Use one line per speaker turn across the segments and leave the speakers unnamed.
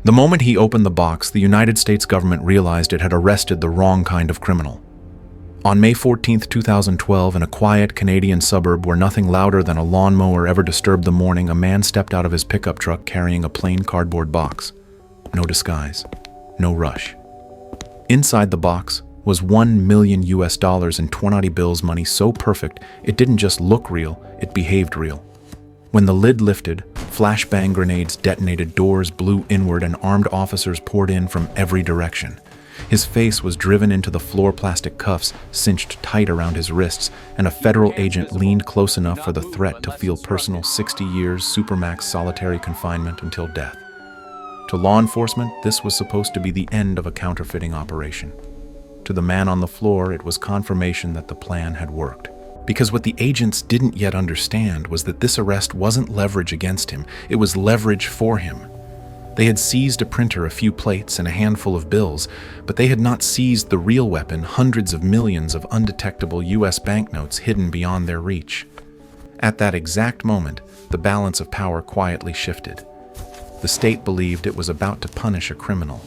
The moment he opened the box, the United States government realized it had arrested the wrong kind of criminal. On May 14, 2012, in a quiet Canadian suburb where nothing louder than a lawnmower ever disturbed the morning, a man stepped out of his pickup truck carrying a plain cardboard box. No disguise, no rush. Inside the box was $1 million in 20 bills, money so perfect it didn't just look real, it behaved real. When the lid lifted, flashbang grenades detonated, doors blew inward, and armed officers poured in from every direction. His face was driven into the floor, plastic cuffs cinched tight around his wrists, and a federal agent leaned close enough for the threat to feel personal. 60 years, supermax solitary confinement until death. To law enforcement, this was supposed to be the end of a counterfeiting operation. To the man on the floor, it was confirmation that the plan had worked. Because what the agents didn't yet understand was that this arrest wasn't leverage against him, it was leverage for him. They had seized a printer, a few plates, and a handful of bills, but they had not seized the real weapon, hundreds of millions of undetectable U.S. banknotes hidden beyond their reach. At that exact moment, the balance of power quietly shifted. The state believed it was about to punish a criminal.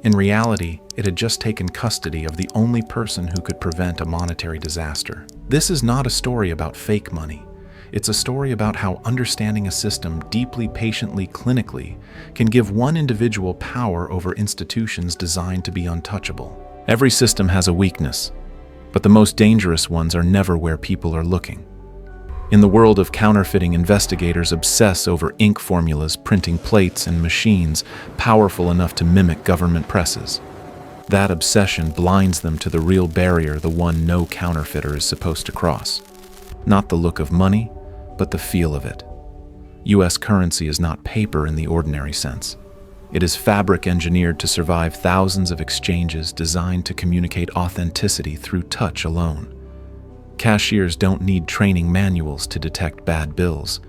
In reality, it had just taken custody of the only person who could prevent a monetary disaster. This is not a story about fake money. It's a story about how understanding a system deeply, patiently, clinically can give one individual power over institutions designed to be untouchable. Every system has a weakness, but the most dangerous ones are never where people are looking. In the world of counterfeiting, investigators obsess over ink formulas, printing plates, and machines powerful enough to mimic government presses. That obsession blinds them to the real barrier, the one no counterfeiter is supposed to cross. Not the look of money, but the feel of it. U.S. currency is not paper in the ordinary sense. It is fabric engineered to survive thousands of exchanges, designed to communicate authenticity through touch alone. Cashiers don't need training manuals to detect bad bills.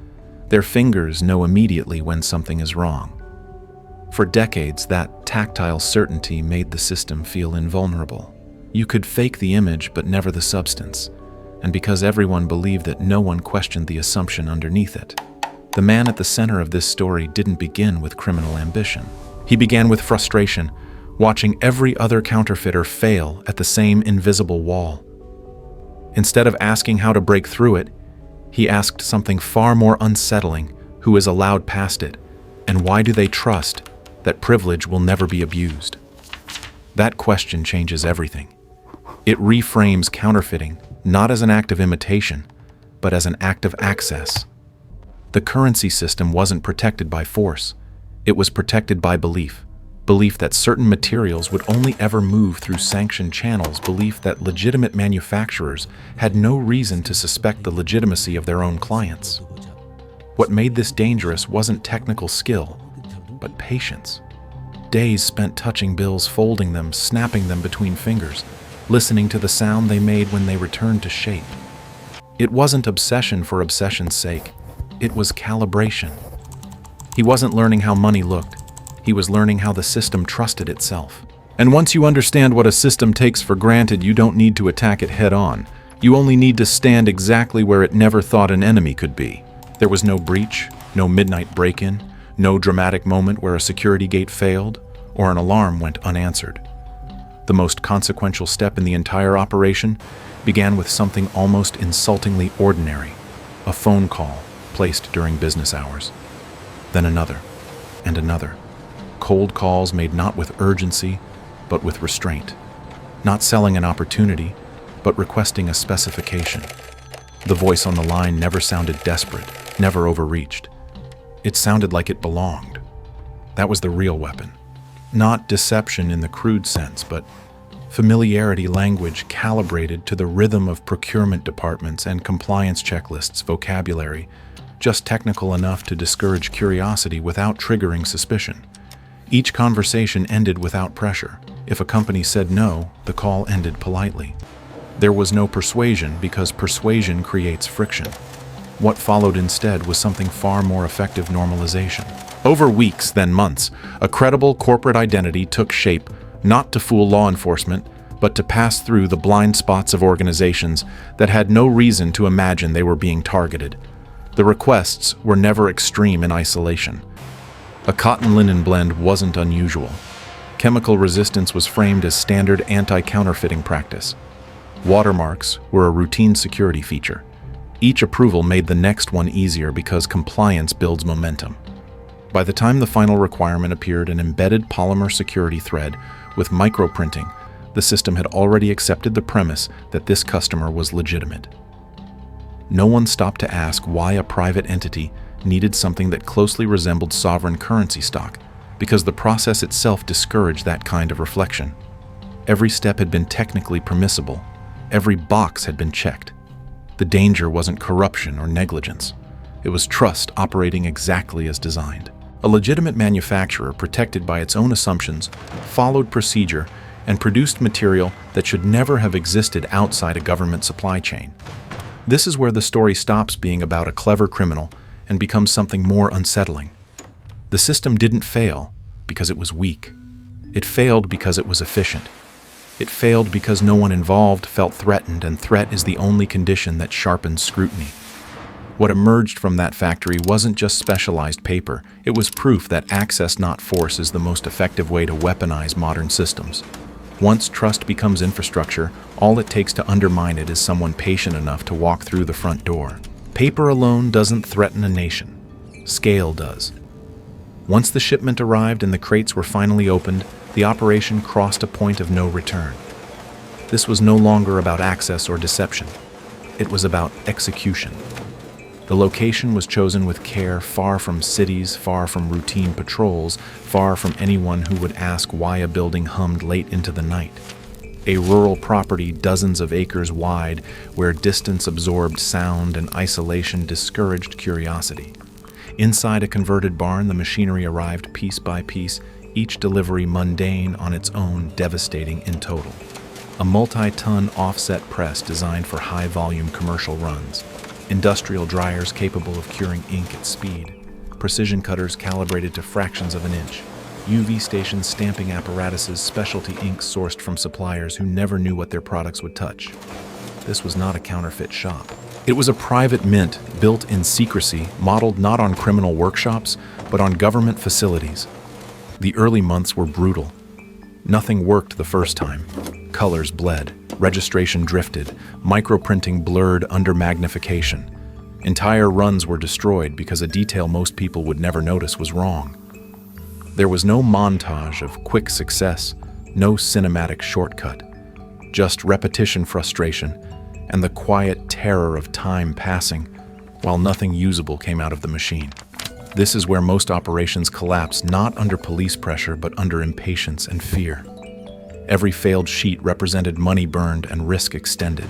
Their fingers know immediately when something is wrong. For decades, that tactile certainty made the system feel invulnerable. You could fake the image, but never the substance. And because everyone believed it, no one questioned the assumption underneath it. The man at the center of this story didn't begin with criminal ambition. He began with frustration, watching every other counterfeiter fail at the same invisible wall. Instead of asking how to break through it, he asked something far more unsettling: who is allowed past it, and why do they trust that privilege will never be abused? That question changes everything. It reframes counterfeiting not as an act of imitation, but as an act of access. The currency system wasn't protected by force. It was protected by belief. Belief that certain materials would only ever move through sanctioned channels, belief that legitimate manufacturers had no reason to suspect the legitimacy of their own clients. What made this dangerous wasn't technical skill, but patience. Days spent touching bills, folding them, snapping them between fingers, listening to the sound they made when they returned to shape. It wasn't obsession for obsession's sake. It was calibration. He wasn't learning how money looked. He was learning how the system trusted itself. And once you understand what a system takes for granted, you don't need to attack it head-on. You only need to stand exactly where it never thought an enemy could be. There was no breach, no midnight break-in, no dramatic moment where a security gate failed or an alarm went unanswered. The most consequential step in the entire operation began with something almost insultingly ordinary: a phone call placed during business hours. Then another, and another. Cold calls made not with urgency, but with restraint. Not selling an opportunity, but requesting a specification. The voice on the line never sounded desperate, never overreached. It sounded like it belonged. That was the real weapon. Not deception in the crude sense, but familiarity, language calibrated to the rhythm of procurement departments and compliance checklists, vocabulary, just technical enough to discourage curiosity without triggering suspicion. Each conversation ended without pressure. If a company said no, the call ended politely. There was no persuasion, because persuasion creates friction. What followed instead was something far more effective: normalization. Over weeks, then months, a credible corporate identity took shape, not to fool law enforcement, but to pass through the blind spots of organizations that had no reason to imagine they were being targeted. The requests were never extreme in isolation. A cotton-linen blend wasn't unusual. Chemical resistance was framed as standard anti-counterfeiting practice. Watermarks were a routine security feature. Each approval made the next one easier because compliance builds momentum. By the time the final requirement appeared, an embedded polymer security thread with microprinting, the system had already accepted the premise that this customer was legitimate. No one stopped to ask why a private entity needed something that closely resembled sovereign currency stock, because the process itself discouraged that kind of reflection. Every step had been technically permissible. Every box had been checked. The danger wasn't corruption or negligence. It was trust operating exactly as designed. A legitimate manufacturer, protected by its own assumptions, followed procedure and produced material that should never have existed outside a government supply chain. This is where the story stops being about a clever criminal and becomes something more unsettling. The system didn't fail because it was weak. It failed because it was efficient. It failed because no one involved felt threatened, and threat is the only condition that sharpens scrutiny. What emerged from that factory wasn't just specialized paper. It was proof that access, not force, is the most effective way to weaponize modern systems. Once trust becomes infrastructure, all it takes to undermine it is someone patient enough to walk through the front door. Paper alone doesn't threaten a nation. Scale does. Once the shipment arrived and the crates were finally opened, the operation crossed a point of no return. This was no longer about access or deception. It was about execution. The location was chosen with care, far from cities, far from routine patrols, far from anyone who would ask why a building hummed late into the night. A rural property dozens of acres wide, where distance absorbed sound and isolation discouraged curiosity. Inside a converted barn, the machinery arrived piece by piece, each delivery mundane on its own, devastating in total. A multi-ton offset press designed for high-volume commercial runs. Industrial dryers capable of curing ink at speed. Precision cutters calibrated to fractions of an inch. UV stations stamping apparatuses, specialty inks sourced from suppliers who never knew what their products would touch. This was not a counterfeit shop. It was a private mint built in secrecy, modeled not on criminal workshops, but on government facilities. The early months were brutal. Nothing worked the first time. Colors bled, registration drifted, microprinting blurred under magnification. Entire runs were destroyed because a detail most people would never notice was wrong. There was no montage of quick success, no cinematic shortcut, just repetition frustration and the quiet terror of time passing while nothing usable came out of the machine. This is where most operations collapse, not under police pressure, but under impatience and fear. Every failed sheet represented money burned and risk extended.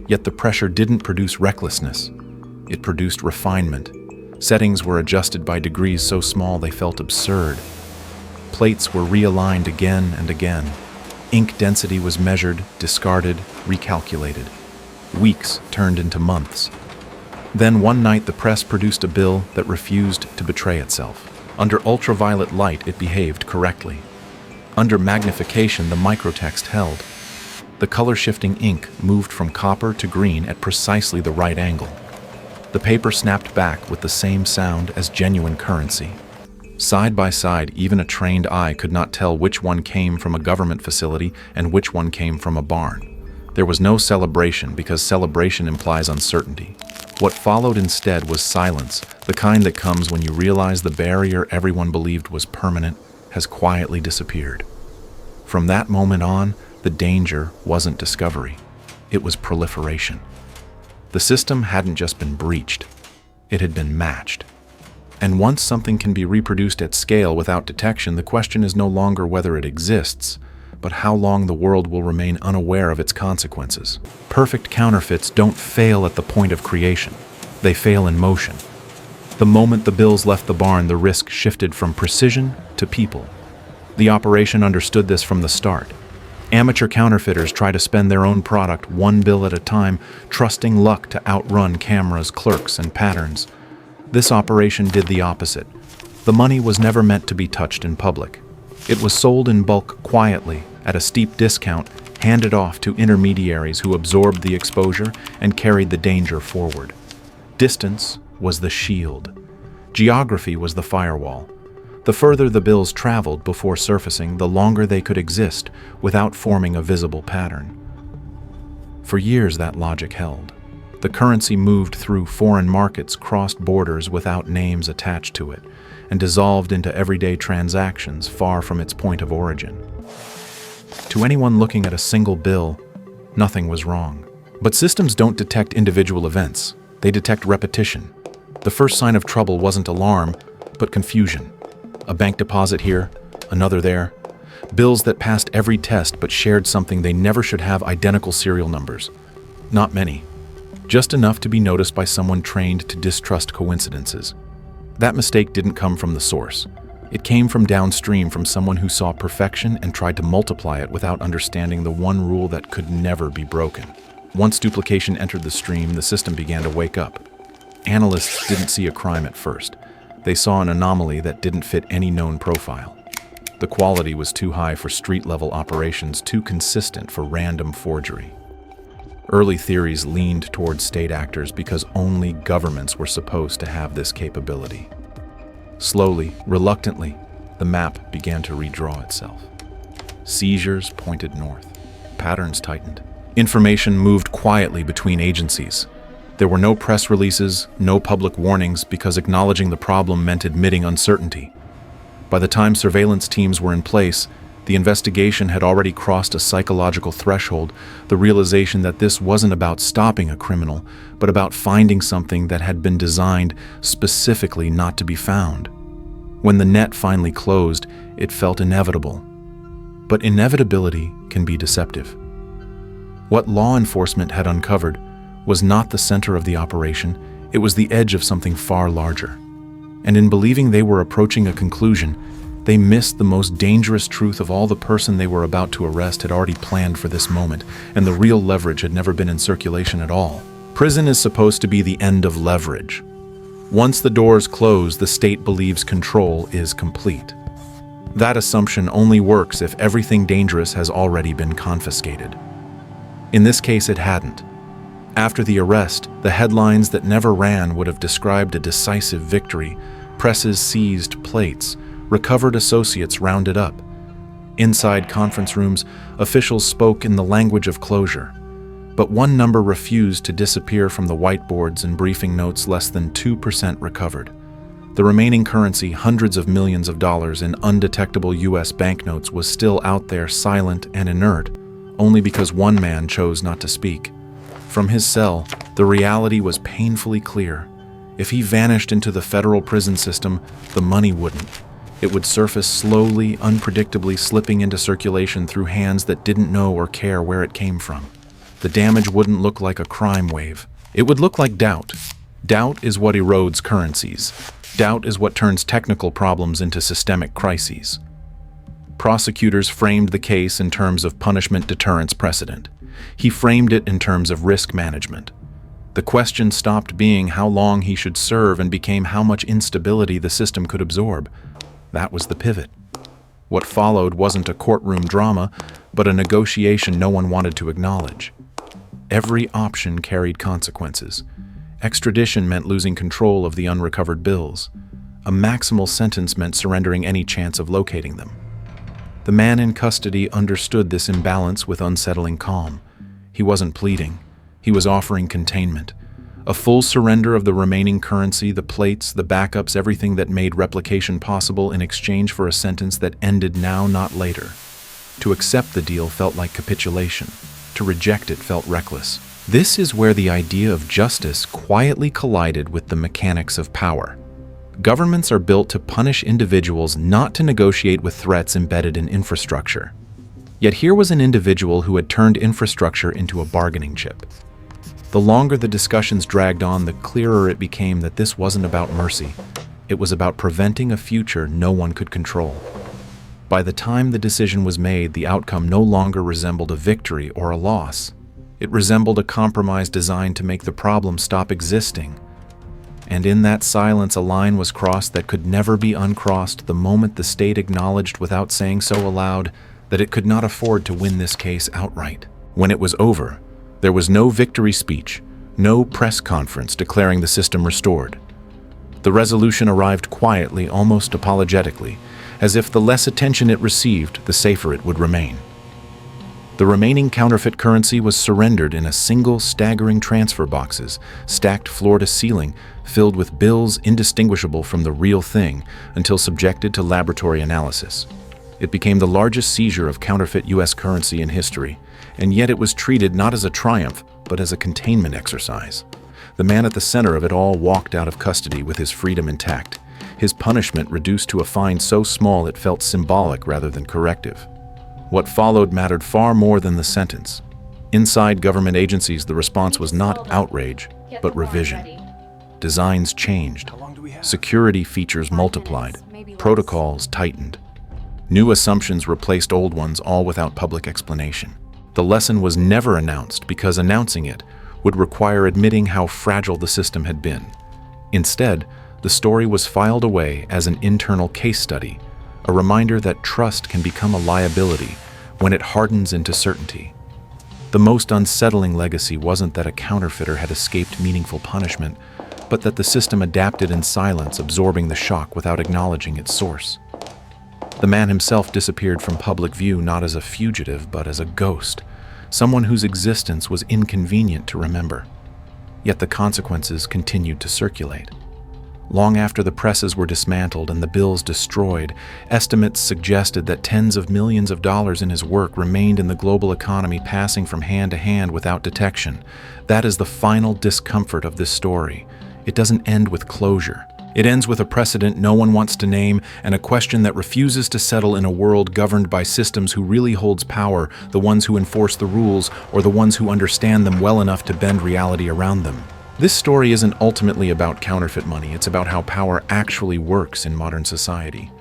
Yet the pressure didn't produce recklessness. It produced refinement. Settings were adjusted by degrees so small they felt absurd. Plates were realigned again and again. Ink density was measured, discarded, recalculated. Weeks turned into months. Then one night the press produced a bill that refused to betray itself. Under ultraviolet light it behaved correctly. Under magnification the microtext held. The color-shifting ink moved from copper to green at precisely the right angle. The paper snapped back with the same sound as genuine currency. Side by side, even a trained eye could not tell which one came from a government facility and which one came from a barn. There was no celebration because celebration implies uncertainty. What followed instead was silence, the kind that comes when you realize the barrier everyone believed was permanent has quietly disappeared. From that moment on, the danger wasn't discovery. It was proliferation. The system hadn't just been breached. It had been matched. And once something can be reproduced at scale without detection, the question is no longer whether it exists, but how long the world will remain unaware of its consequences. Perfect counterfeits don't fail at the point of creation. They fail in motion. The moment the bills left the barn, the risk shifted from precision to people. The operation understood this from the start. Amateur counterfeiters try to spend their own product one bill at a time, trusting luck to outrun cameras, clerks, and patterns. This operation did the opposite. The money was never meant to be touched in public. It was sold in bulk quietly, at a steep discount, handed off to intermediaries who absorbed the exposure and carried the danger forward. Distance was the shield. Geography was the firewall. The further the bills traveled before surfacing, the longer they could exist without forming a visible pattern. For years, that logic held. The currency moved through foreign markets, crossed borders without names attached to it, and dissolved into everyday transactions far from its point of origin. To anyone looking at a single bill, nothing was wrong. But systems don't detect individual events. They detect repetition. The first sign of trouble wasn't alarm, but confusion. A bank deposit here, another there. Bills that passed every test but shared something they never should have: identical serial numbers. Not many. Just enough to be noticed by someone trained to distrust coincidences. That mistake didn't come from the source. It came from downstream, from someone who saw perfection and tried to multiply it without understanding the one rule that could never be broken. Once duplication entered the stream, the system began to wake up. Analysts didn't see a crime at first. They saw an anomaly that didn't fit any known profile. The quality was too high for street-level operations, too consistent for random forgery. Early theories leaned towards state actors because only governments were supposed to have this capability. Slowly, reluctantly, the map began to redraw itself. Seizures pointed north. Patterns tightened. Information moved quietly between agencies. There were no press releases, no public warnings, because acknowledging the problem meant admitting uncertainty. By the time surveillance teams were in place, the investigation had already crossed a psychological threshold, the realization that this wasn't about stopping a criminal, but about finding something that had been designed specifically not to be found. When the net finally closed, it felt inevitable. But inevitability can be deceptive. What law enforcement had uncovered was not the center of the operation, it was the edge of something far larger. And in believing they were approaching a conclusion, they missed the most dangerous truth of all: the person they were about to arrest had already planned for this moment, and the real leverage had never been in circulation at all. Prison is supposed to be the end of leverage. Once the doors close, the state believes control is complete. That assumption only works if everything dangerous has already been confiscated. In this case, it hadn't. After the arrest, the headlines that never ran would have described a decisive victory. Presses seized plates, recovered associates rounded up. Inside conference rooms, officials spoke in the language of closure. But one number refused to disappear from the whiteboards and briefing notes: less than 2% recovered. The remaining currency, hundreds of millions of dollars in undetectable U.S. banknotes, was still out there, silent and inert, only because one man chose not to speak. From his cell, the reality was painfully clear. If he vanished into the federal prison system, the money wouldn't. It would surface slowly, unpredictably, slipping into circulation through hands that didn't know or care where it came from. The damage wouldn't look like a crime wave. It would look like doubt. Doubt is what erodes currencies. Doubt is what turns technical problems into systemic crises. Prosecutors framed the case in terms of punishment deterrence precedent. He framed it in terms of risk management. The question stopped being how long he should serve and became how much instability the system could absorb. That was the pivot. What followed wasn't a courtroom drama, but a negotiation no one wanted to acknowledge. Every option carried consequences. Extradition meant losing control of the unrecovered bills. A maximal sentence meant surrendering any chance of locating them. The man in custody understood this imbalance with unsettling calm. He wasn't pleading. He was offering containment. A full surrender of the remaining currency, the plates, the backups, everything that made replication possible, in exchange for a sentence that ended now, not later. To accept the deal felt like capitulation. To reject it felt reckless. This is where the idea of justice quietly collided with the mechanics of power. Governments are built to punish individuals, not to negotiate with threats embedded in infrastructure. Yet here was an individual who had turned infrastructure into a bargaining chip. The longer the discussions dragged on, the clearer it became that this wasn't about mercy. It was about preventing a future no one could control. By the time the decision was made, the outcome no longer resembled a victory or a loss. It resembled a compromise designed to make the problem stop existing. And in that silence, a line was crossed that could never be uncrossed the moment the state acknowledged, without saying so aloud, that it could not afford to win this case outright. When it was over, there was no victory speech, no press conference declaring the system restored. The resolution arrived quietly, almost apologetically, as if the less attention it received, the safer it would remain. The remaining counterfeit currency was surrendered in a single staggering transfer boxes, stacked floor to ceiling, filled with bills indistinguishable from the real thing until subjected to laboratory analysis. It became the largest seizure of counterfeit U.S. currency in history, and yet it was treated not as a triumph, but as a containment exercise. The man at the center of it all walked out of custody with his freedom intact, his punishment reduced to a fine so small it felt symbolic rather than corrective. What followed mattered far more than the sentence. Inside government agencies, the response was not outrage, but revision. Designs changed, security features multiplied, protocols tightened. New assumptions replaced old ones, all without public explanation. The lesson was never announced because announcing it would require admitting how fragile the system had been. Instead, the story was filed away as an internal case study, a reminder that trust can become a liability when it hardens into certainty. The most unsettling legacy wasn't that a counterfeiter had escaped meaningful punishment, but that the system adapted in silence, absorbing the shock without acknowledging its source. The man himself disappeared from public view not as a fugitive, but as a ghost, someone whose existence was inconvenient to remember. Yet the consequences continued to circulate. Long after the presses were dismantled and the bills destroyed, estimates suggested that tens of millions of dollars in his work remained in the global economy, passing from hand to hand without detection. That is the final discomfort of this story. It doesn't end with closure. It ends with a precedent no one wants to name and a question that refuses to settle in a world governed by systems who really holds power, the ones who enforce the rules or the ones who understand them well enough to bend reality around them. This story isn't ultimately about counterfeit money, it's about how power actually works in modern society.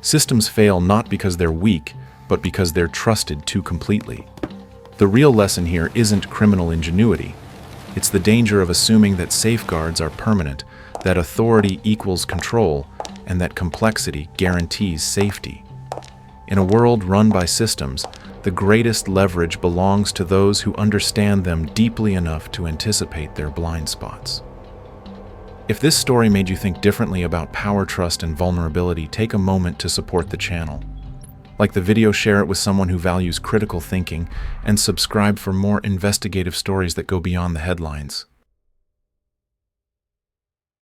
Systems fail not because they're weak, but because they're trusted too completely. The real lesson here isn't criminal ingenuity. It's the danger of assuming that safeguards are permanent, that authority equals control, and that complexity guarantees safety. In a world run by systems, the greatest leverage belongs to those who understand them deeply enough to anticipate their blind spots. If this story made you think differently about power, trust, and vulnerability, take a moment to support the channel. Like the video, share it with someone who values critical thinking, and subscribe for more investigative stories that go beyond the headlines.